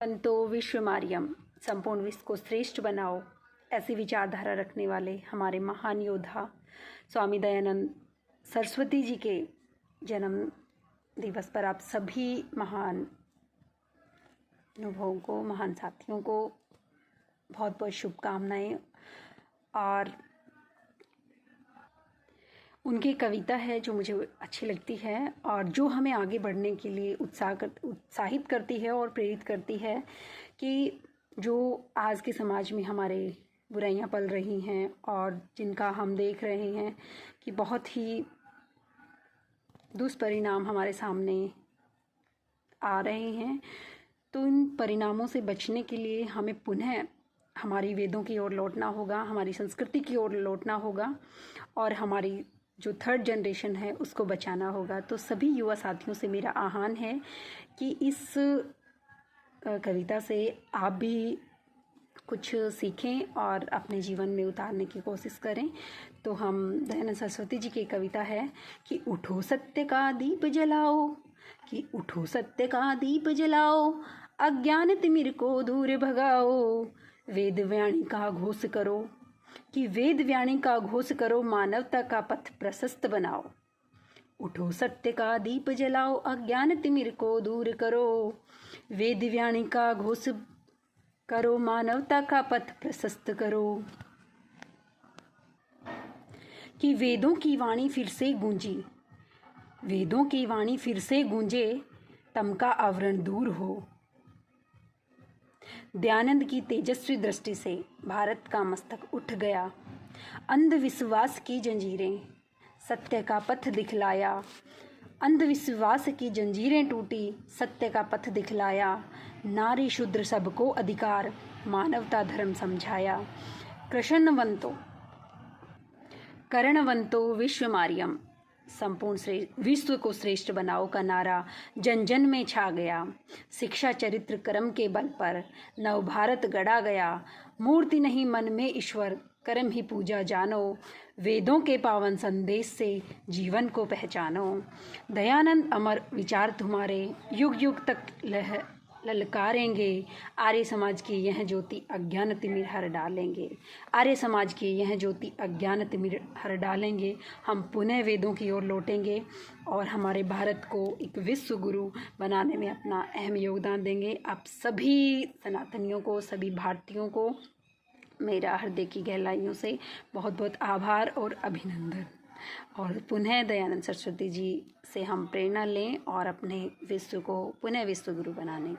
संतो विश्वमार्यम, संपूर्ण विश्व को श्रेष्ठ बनाओ, ऐसी विचारधारा रखने वाले हमारे महान योद्धा स्वामी दयानंद सरस्वती जी के जन्म दिवस पर आप सभी महान अनुभवों को, महान साथियों को बहुत बहुत शुभकामनाएं। और उनकी कविता है जो मुझे अच्छी लगती है और जो हमें आगे बढ़ने के लिए उत्साहित करती है और प्रेरित करती है कि जो आज के समाज में हमारे बुराइयां पल रही हैं और जिनका हम देख रहे हैं कि बहुत ही दुष्परिणाम हमारे सामने आ रहे हैं, तो इन परिणामों से बचने के लिए हमें पुनः हमारी वेदों की ओर लौटना होगा, हमारी संस्कृति की ओर लौटना होगा और हमारी जो थर्ड जनरेशन है उसको बचाना होगा। तो सभी युवा साथियों से मेरा आह्वान है कि इस कविता से आप भी कुछ सीखें और अपने जीवन में उतारने की कोशिश करें। तो हम दयानंद सरस्वती जी की कविता है कि उठो सत्य का दीप जलाओ, कि उठो सत्य का दीप जलाओ, अज्ञान तिमिर को दूर भगाओ, वेद वाणी का घोष करो, कि वेद वाणी का घोष करो, मानवता का पथ प्रशस्त बनाओ। उठो सत्य का दीप जलाओ, अज्ञान तिमिर को दूर करो, वेद वाणी का घोष करो, मानवता का पथ प्रशस्त करो। कि वेदों की वाणी फिर से गूंजी, वेदों की वाणी फिर से गूंजे, तम का आवरण दूर हो। दयानंद की तेजस्वी दृष्टि से भारत का मस्तक उठ गया, अंधविश्वास की जंजीरें सत्य का पथ दिखलाया, अंधविश्वास की जंजीरें टूटी, सत्य का पथ दिखलाया, नारी शूद्र सबको अधिकार, मानवता धर्म समझाया। कृष्णवंतो कर्णवंतो विश्वमार्यम, संपूर्ण विश्व को श्रेष्ठ बनाओ का नारा जन जन में छा गया। शिक्षा चरित्र कर्म के बल पर नव भारत गढ़ा गया, मूर्ति नहीं मन में ईश्वर, कर्म ही पूजा जानो, वेदों के पावन संदेश से जीवन को पहचानो। दयानंद अमर विचार तुम्हारे युग युग तक ललकारेंगे, आर्य समाज की यह ज्योति अज्ञान तिमिर हर डालेंगे, आर्य समाज की यह ज्योति अज्ञान तिमिर हर डालेंगे। हम पुनः वेदों की ओर लौटेंगे और हमारे भारत को एक विश्व गुरु बनाने में अपना अहम योगदान देंगे। आप सभी सनातनियों को, सभी भारतीयों को मेरा हृदय की गहराइयों से बहुत बहुत आभार और अभिनंदन। और पुनः दयानंद सरस्वती जी से हम प्रेरणा लें और अपने विश्व को पुनः विश्व गुरु बनाने